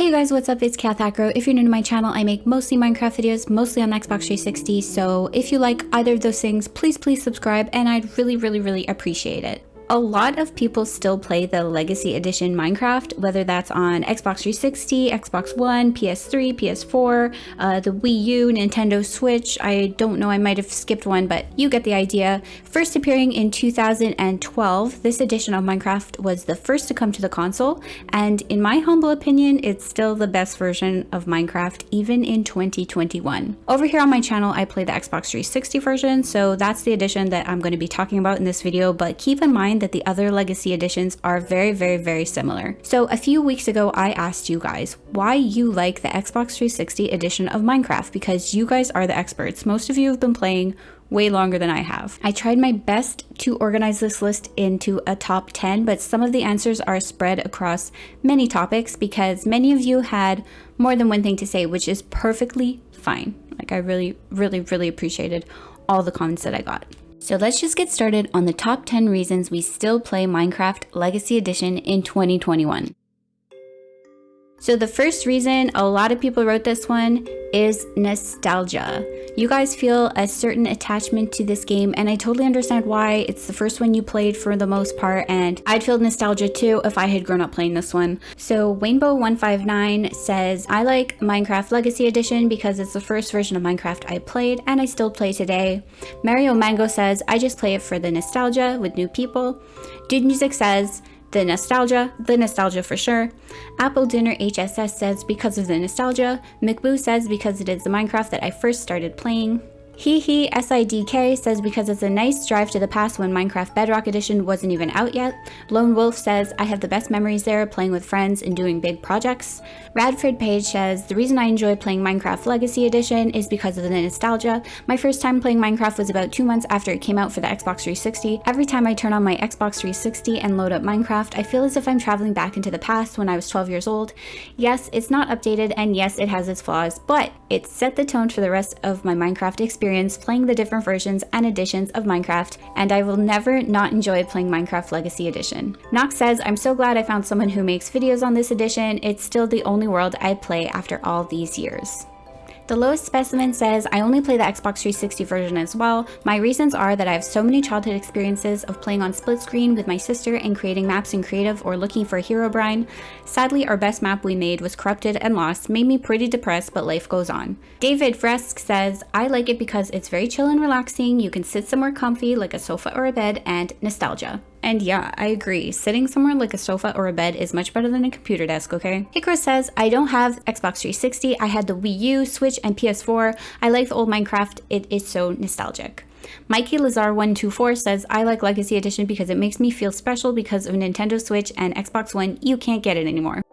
Hey guys, what's up? It's kathacro. If you're new to my channel, I make mostly Minecraft videos, mostly on Xbox 360, so if you like either of those things, please subscribe, and I'd really appreciate it. A lot of people still play the Legacy Edition Minecraft, whether that's on Xbox 360, Xbox One, PS3, PS4, the Wii U, Nintendo Switch. I don't know, I might have skipped one, but you get the idea. First appearing in 2012, this edition of Minecraft was the first to come to the console, and in my humble opinion, it's still the best version of Minecraft, even in 2021. Over here on my channel, I play the Xbox 360 version, so that's the edition that I'm going to be talking about in this video, but keep in mind that the other Legacy editions are very similar. So a few weeks ago, I asked you guys why you like the Xbox 360 edition of Minecraft, because you guys are the experts. Most of you have been playing way longer than I have. I tried my best to organize this list into a top 10, but some of the answers are spread across many topics because many of you had more than one thing to say, which is perfectly fine. Like, I really appreciated all the comments that I got. So let's just get started on the top 10 reasons we still play Minecraft Legacy Edition in 2021. So the first reason, a lot of people wrote this one, is nostalgia. You guys feel a certain attachment to this game, and I totally understand why. It's the first one you played for the most part, and I'd feel nostalgia too if I had grown up playing this one. So Wainbow159 says, I like Minecraft Legacy Edition because it's the first version of Minecraft I played and I still play today. Mario Mango says, I just play it for the nostalgia with new people. Dude Music says, the nostalgia for sure. Apple Dinner HSS says because of the nostalgia. McBoo says because it is the Minecraft that I first started playing. SIDK says because it's a nice drive to the past when Minecraft Bedrock Edition wasn't even out yet. Lone Wolf says I have the best memories there playing with friends and doing big projects. Radford Page says the reason I enjoy playing Minecraft Legacy Edition is because of the nostalgia. My first time playing Minecraft was about 2 months after it came out for the Xbox 360. Every time I turn on my Xbox 360 and load up Minecraft, I feel as if I'm traveling back into the past when I was 12 years old. Yes, it's not updated, and yes, it has its flaws, but it set the tone for the rest of my Minecraft experience playing the different versions and editions of Minecraft, and I will never not enjoy playing Minecraft Legacy Edition. Nox says, I'm so glad I found someone who makes videos on this edition. It's still the only world I play after all these years. The Lowest Specimen says, I only play the Xbox 360 version as well. My reasons are that I have so many childhood experiences of playing on split screen with my sister and creating maps in creative or looking for a Herobrine. Sadly, our best map we made was corrupted and lost, made me pretty depressed, but life goes on. David Fresk says, I like it because it's very chill and relaxing, you can sit somewhere comfy like a sofa or a bed, and nostalgia. And yeah, I agree. Sitting somewhere like a sofa or a bed is much better than a computer desk, okay? Hikro says, I don't have Xbox 360. I had the Wii U, Switch, and PS4. I like the old Minecraft. It is so nostalgic. Mikey Lazar124 says, I like Legacy Edition because it makes me feel special because of Nintendo Switch and Xbox One. You can't get it anymore.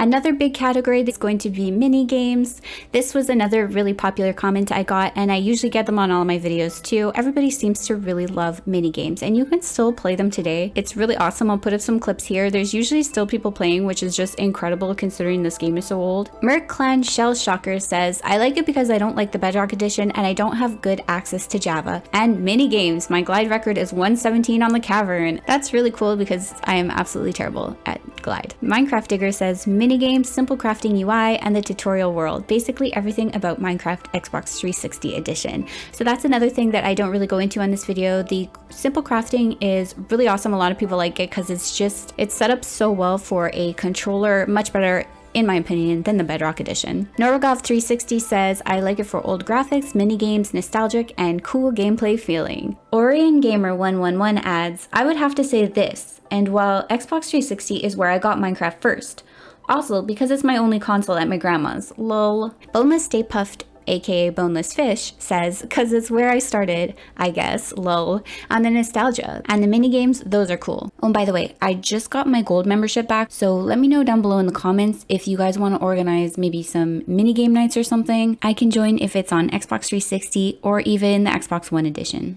Another big category is going to be Minigames. This was another really popular comment I got, and I usually get them on all of my videos too. Everybody seems to really love Minigames, and you can still play them today. It's really awesome. I'll put up some clips here. There's usually still people playing, which is just incredible considering this game is so old. Merc Clan Shell Shocker says, I like it because I don't like the Bedrock Edition and I don't have good access to Java. And Minigames, my glide record is 117 on the Cavern. That's really cool because I am absolutely terrible at glide. Minecraft Digger says, Minigames, simple crafting UI, and the tutorial world. Basically everything about Minecraft Xbox 360 edition. So that's another thing that I don't really go into on this video. The simple crafting is really awesome. A lot of people like it because it's set up so well for a controller, much better in my opinion, than the Bedrock Edition. Norogov360 says, I like it for old graphics, minigames, nostalgic, and cool gameplay feeling. Orion Gamer 111 adds, I would have to say this, and while Xbox 360 is where I got Minecraft first, also because it's my only console at my grandma's, lol. Boneless Stay Puffed aka Boneless Fish says, cause it's where I started, I guess, lol, on the nostalgia. And the minigames, those are cool. Oh, and by the way, I just got my gold membership back, so let me know down below in the comments if you guys want to organize maybe some minigame nights or something. I can join if it's on Xbox 360 or even the Xbox One edition.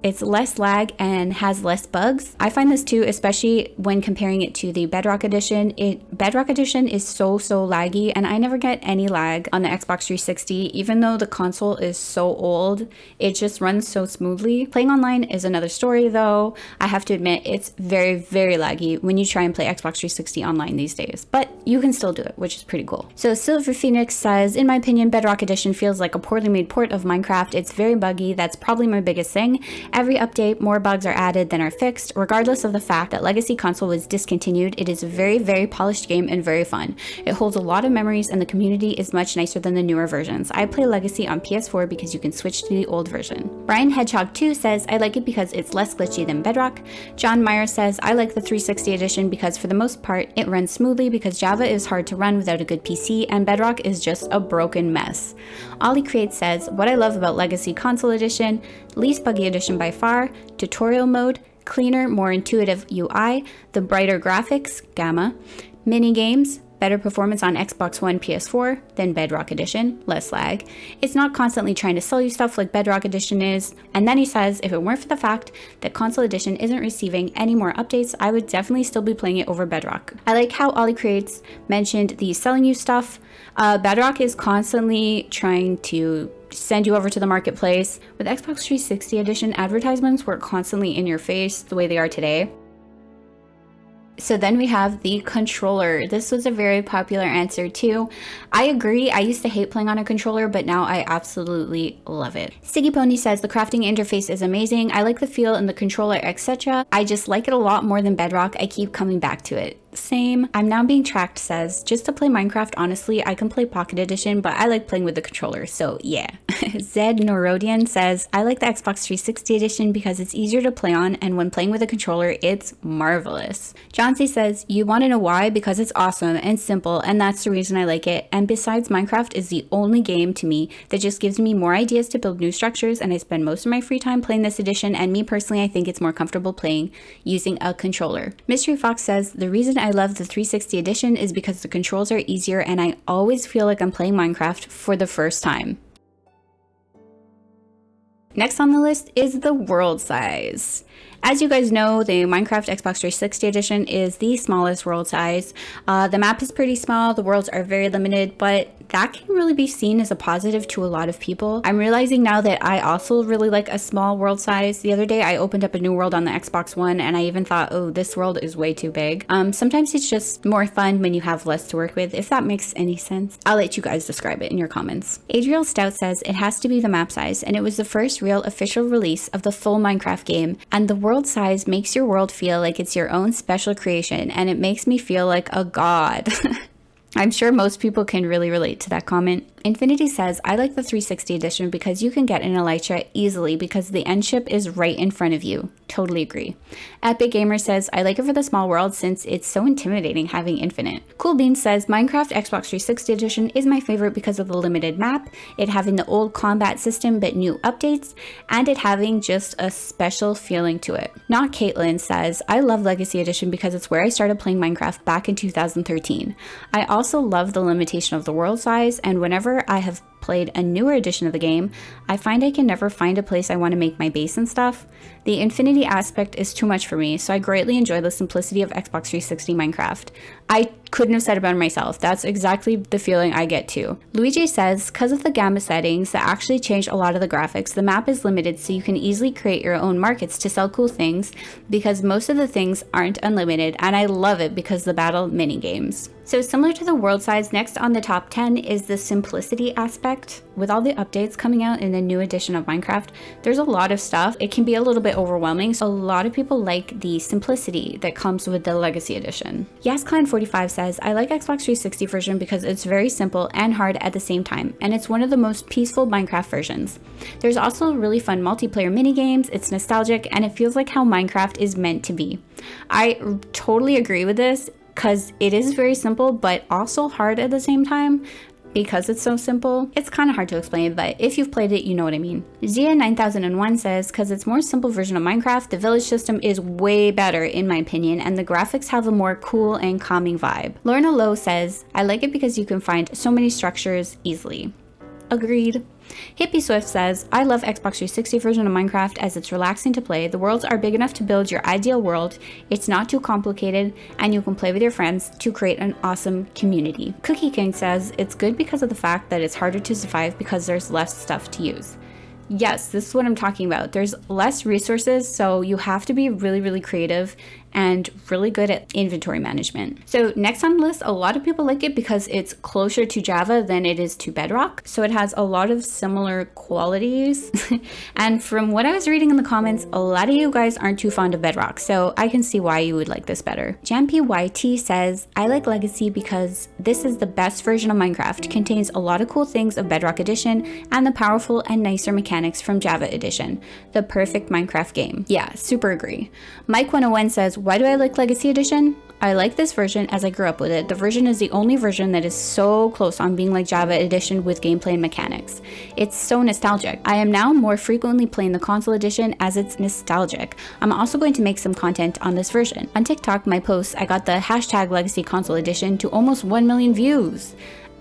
It's less lag and has less bugs. I find this too, especially when comparing it to the Bedrock Edition. Bedrock Edition is so laggy, and I never get any lag on the Xbox 360. Even though the console is so old, it just runs so smoothly. Playing online is another story though. I have to admit, it's very laggy when you try and play Xbox 360 online these days, but you can still do it, which is pretty cool. So Silver Phoenix says, in my opinion, Bedrock Edition feels like a poorly made port of Minecraft. It's very buggy. That's probably my biggest thing. Every update, more bugs are added than are fixed. Regardless of the fact that Legacy console was discontinued, it is a very polished game and very fun. It holds a lot of memories, and the community is much nicer than the newer versions. I play Legacy on PS4 because you can switch to the old version. Brian Hedgehog 2 says, I like it because it's less glitchy than Bedrock. John Meyer says, I like the 360 edition because for the most part it runs smoothly because Java is hard to run without a good PC and Bedrock is just a broken mess. Ollie Create says, what I love about Legacy Console Edition, least buggy edition by far, tutorial mode, cleaner, more intuitive UI, the brighter graphics, Gamma, Minigames, better performance on Xbox One, PS4 than Bedrock Edition, less lag. It's not constantly trying to sell you stuff like Bedrock Edition is. And then he says, if it weren't for the fact that Console Edition isn't receiving any more updates, I would definitely still be playing it over Bedrock. I like how Ollie Creates mentioned the selling you stuff. Bedrock is constantly trying to send you over to the marketplace. With Xbox 360 Edition, advertisements were constantly in your face the way they are today. So then we have the controller. This was a very popular answer too. I agree, I used to hate playing on a controller, but now I absolutely love it. Siggy Pony says the crafting interface is amazing. I like the feel in the controller, etc. I just like it a lot more than Bedrock. I keep coming back to it. Same. I'm Now Being Tracked says, just to play Minecraft, honestly, I can play Pocket Edition, but I like playing with the controller, so yeah. Zed Norodian says, I like the Xbox 360 Edition because it's easier to play on, and when playing with a controller, it's marvelous. Johnsy says, you want to know why? Because it's awesome and simple, and that's the reason I like it. And besides, Minecraft is the only game to me that just gives me more ideas to build new structures, and I spend most of my free time playing this edition, and me personally, I think it's more comfortable playing using a controller. Mystery Fox says, the reason I love the 360 edition is because the controls are easier and I always feel like I'm playing Minecraft for the first time. Next on the list is the world size. As you guys know, the Minecraft Xbox 360 edition is the smallest world size. The map is pretty small, the worlds are very limited, but that can really be seen as a positive to a lot of people. I'm realizing now that I also really like a small world size. The other day I opened up a new world on the Xbox One and I even thought, oh, this world is way too big. Sometimes it's just more fun when you have less to work with, if that makes any sense. I'll let you guys describe it in your comments. Adriel Stout says it has to be the map size, and it was the first real official release of the full Minecraft game, and the world size makes your world feel like it's your own special creation, and it makes me feel like a god. I'm sure most people can really relate to that comment. Infinity says, I like the 360 edition because you can get an Elytra easily because the end ship is right in front of you. Totally agree. Epic Gamer says, I like it for the small world since it's so intimidating having infinite. Cool Beans says, Minecraft Xbox 360 edition is my favorite because of the limited map, it having the old combat system but new updates, and it having just a special feeling to it. Not Caitlin says, I love Legacy edition because it's where I started playing Minecraft back in 2013. I also love the limitation of the world size, and whenever I have played a newer edition of the game, I find I can never find a place I want to make my base and stuff. The infinity aspect is too much for me, so I greatly enjoy the simplicity of Xbox 360 Minecraft. I couldn't have said it better myself. That's exactly the feeling I get too. Luigi says, because of the gamma settings that actually change a lot of the graphics, the map is limited so you can easily create your own markets to sell cool things because most of the things aren't unlimited, and I love it because the battle mini games. So similar to the world size, next on the top 10 is the simplicity aspect. With all the updates coming out in the new edition of Minecraft, there's a lot of stuff. It can be a little bit overwhelming, so a lot of people like the simplicity that comes with the Legacy edition. YasClan45 says, I like Xbox 360 version because it's very simple and hard at the same time, and it's one of the most peaceful Minecraft versions. There's also really fun multiplayer minigames, it's nostalgic, and it feels like how Minecraft is meant to be. I totally agree with this, because it is very simple, but also hard at the same time. Because it's so simple, it's kind of hard to explain, but if you've played it, you know what I mean. Zia9001 says, because it's more simple version of Minecraft, the village system is way better in my opinion, and the graphics have a more cool and calming vibe. Lorna Lowe says, I like it because you can find so many structures easily. Agreed. Hippie Swift says, I love Xbox 360 version of Minecraft as it's relaxing to play. The worlds are big enough to build your ideal world. It's not too complicated, and you can play with your friends to create an awesome community. Cookie King says, it's good because of the fact that it's harder to survive because there's less stuff to use. Yes, this is what I'm talking about. There's less resources, so you have to be really, really creative and really good at inventory management. So next on the list, a lot of people like it because it's closer to Java than it is to Bedrock. So it has a lot of similar qualities. And from what I was reading in the comments, a lot of you guys aren't too fond of Bedrock. So I can see why you would like this better. JampyYT says, I like Legacy because this is the best version of Minecraft. Contains a lot of cool things of Bedrock Edition and the powerful and nicer mechanics from Java Edition. The perfect Minecraft game. Yeah, super agree. Mike101 says, why do I like Legacy Edition? I like this version as I grew up with it. The version is the only version that is so close on being like Java Edition with gameplay and mechanics. It's so nostalgic. I am now more frequently playing the console edition as it's nostalgic. I'm also going to make some content on this version. On TikTok, my posts, I got the hashtag Legacy Console Edition to almost 1 million views.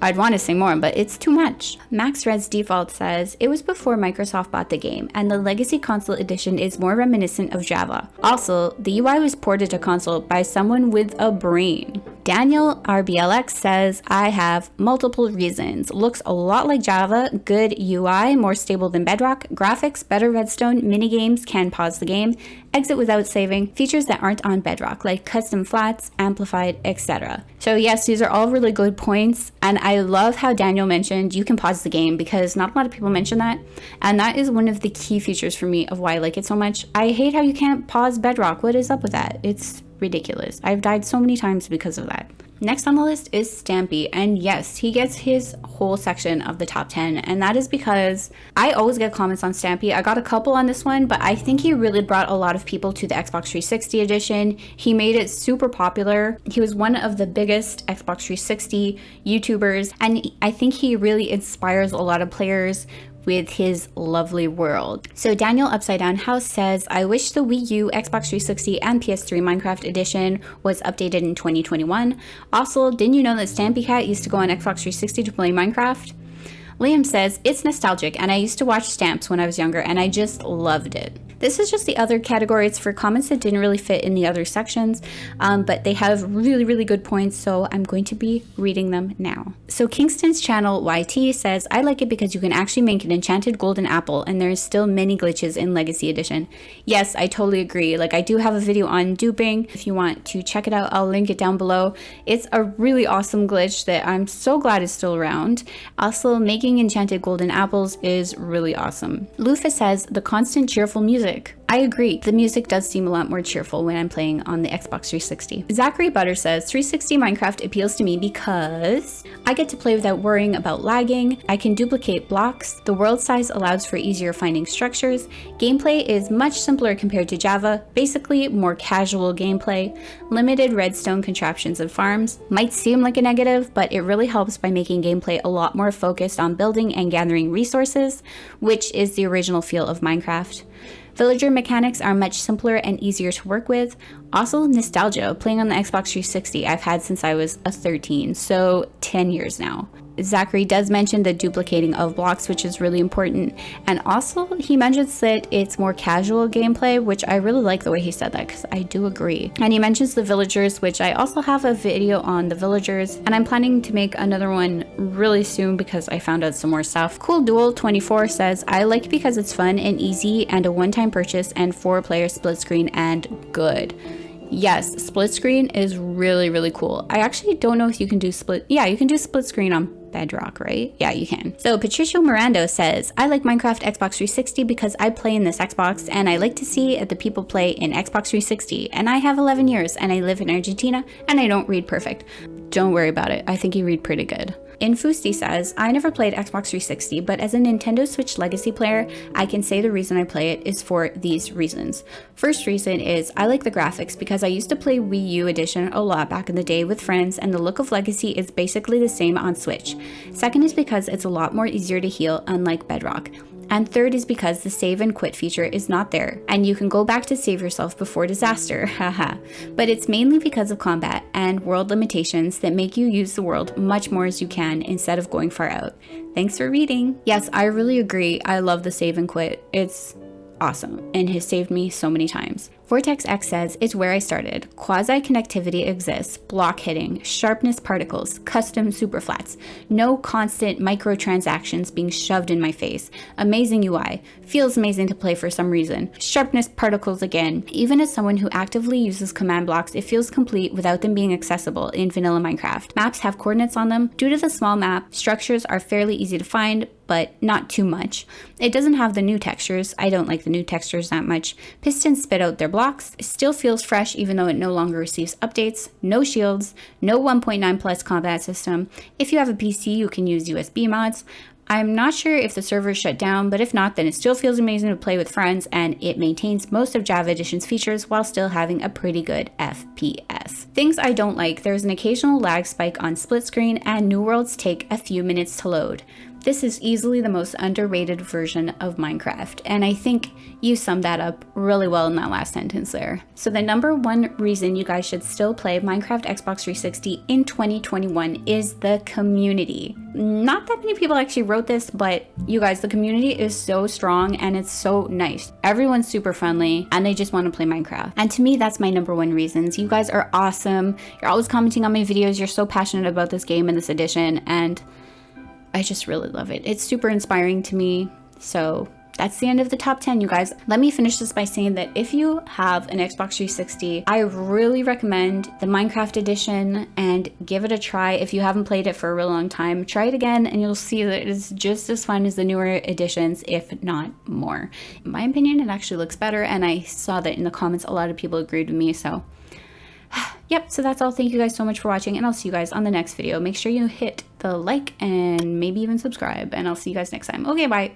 I'd want to say more, but it's too much. Max Red's Default says, it was before Microsoft bought the game, and the Legacy Console Edition is more reminiscent of Java. Also, the UI was ported to console by someone with a brain. Daniel RBLX says, I have multiple reasons. Looks a lot like Java, good UI, more stable than Bedrock, graphics, better redstone, minigames, can pause the game, exit without saving, features that aren't on Bedrock, like custom flats, amplified, etc. So yes, these are all really good points, and I love how Daniel mentioned you can pause the game because not a lot of people mention that, and that is one of the key features for me of why I like it so much. I hate how you can't pause Bedrock. What is up with that? It's ridiculous. I've died so many times because of that. Next on the list is Stampy, and yes, he gets his whole section of the top 10, and that is because I always get comments on Stampy. I got a couple on this one, but I think he really brought a lot of people to the Xbox 360 edition. He made it super popular. He was one of the biggest Xbox 360 YouTubers, and I think he really inspires a lot of players with his lovely world. So Daniel Upside Down House says, I wish the Wii U, Xbox 360, and PS3 Minecraft Edition was updated in 2021. Also, didn't you know that Stampy Cat used to go on Xbox 360 to play Minecraft? Liam says, it's nostalgic, and I used to watch Stamps when I was younger, and I just loved it. This is just the other category. It's for comments that didn't really fit in the other sections, but they have really, really good points, so I'm going to be reading them now. So Kingston's channel YT says, I like it because you can actually make an enchanted golden apple, and there's still many glitches in Legacy Edition. Yes, I totally agree. Like, I do have a video on duping. If you want to check it out, I'll link it down below. It's a really awesome glitch that I'm so glad is still around. Also, making enchanted golden apples is really awesome. Lufa says, the constant cheerful music. I agree. The music does seem a lot more cheerful when I'm playing on the Xbox 360. Zachary Butter says, 360 Minecraft appeals to me because I get to play without worrying about lagging. I can duplicate blocks. The world size allows for easier finding structures. Gameplay is much simpler compared to Java. Basically, more casual gameplay. Limited redstone contraptions and farms. Might seem like a negative, but it really helps by making gameplay a lot more focused on building and gathering resources, which is the original feel of Minecraft. Villager mechanics are much simpler and easier to work with. Also, nostalgia. Playing on the Xbox 360 I've had since I was 13, so 10 years now. Zachary does mention the duplicating of blocks, which is really important, and also he mentions that it's more casual gameplay, which I really like the way he said that because I do agree. And he mentions the villagers, which I also have a video on the villagers, and I'm planning to make another one really soon because I found out some more stuff. Cool Duel 24 says, I like because it's fun and easy and a one-time purchase and 4-player split screen and good. Yes, split screen is really, really cool. I actually don't know if you can do split. Yeah, you can do split screen on Bedrock, right? Yeah, you can. So Patricio Mirando says, I like Minecraft Xbox 360 because I play in this Xbox and I like to see the people play in Xbox 360. And I have 11 years and I live in Argentina and I don't read perfect. Don't worry about it. I think you read pretty good. Infusti says, I never played Xbox 360, but as a Nintendo Switch Legacy player, I can say the reason I play it is for these reasons. First reason is I like the graphics because I used to play Wii U Edition a lot back in the day with friends, and the look of Legacy is basically the same on Switch. Second is because it's a lot more easier to heal, unlike Bedrock. And third is because the save and quit feature is not there, and you can go back to save yourself before disaster, haha. But it's mainly because of combat and world limitations that make you use the world much more as you can instead of going far out. Thanks for reading. Yes, I really agree. I love the save and quit. It's awesome and has saved me so many times. Vortex X says, it's where I started. Quasi-connectivity exists, block hitting, sharpness particles, custom superflats, no constant microtransactions being shoved in my face, amazing UI, feels amazing to play for some reason, sharpness particles again. Even as someone who actively uses command blocks, it feels complete without them being accessible in vanilla Minecraft. Maps have coordinates on them. Due to the small map, structures are fairly easy to find, but not too much. It doesn't have the new textures. I don't like the new textures that much. Pistons spit out their blocks. It still feels fresh even though it no longer receives updates. No shields. No 1.9 plus combat system. If you have a PC, you can use USB mods. I'm not sure if the server shut down, but if not, then it still feels amazing to play with friends, and it maintains most of Java Edition's features while still having a pretty good FPS. Things I don't like: there's an occasional lag spike on split screen, and new worlds take a few minutes to load. This is easily the most underrated version of Minecraft, and I think you summed that up really well in that last sentence there. So the number one reason you guys should still play Minecraft Xbox 360 in 2021 is the community. Not that many people actually wrote this, but you guys, the community is so strong and it's so nice. Everyone's super friendly and they just want to play Minecraft. And to me, that's my number one reasons. You guys are awesome. You're always commenting on my videos. You're so passionate about this game and this edition, and I just really love it. It's super inspiring to me. So that's the end of the top 10, you guys. Let me finish this by saying that if you have an Xbox 360, I really recommend the Minecraft edition and give it a try. If you haven't played it for a really long time, try it again and you'll see that it's just as fun as the newer editions, if not more. In my opinion, it actually looks better, and I saw that in the comments a lot of people agreed with me, so yep, so that's all. Thank you guys so much for watching, and I'll see you guys on the next video. Make sure you hit the like and maybe even subscribe, and I'll see you guys next time. Okay, bye.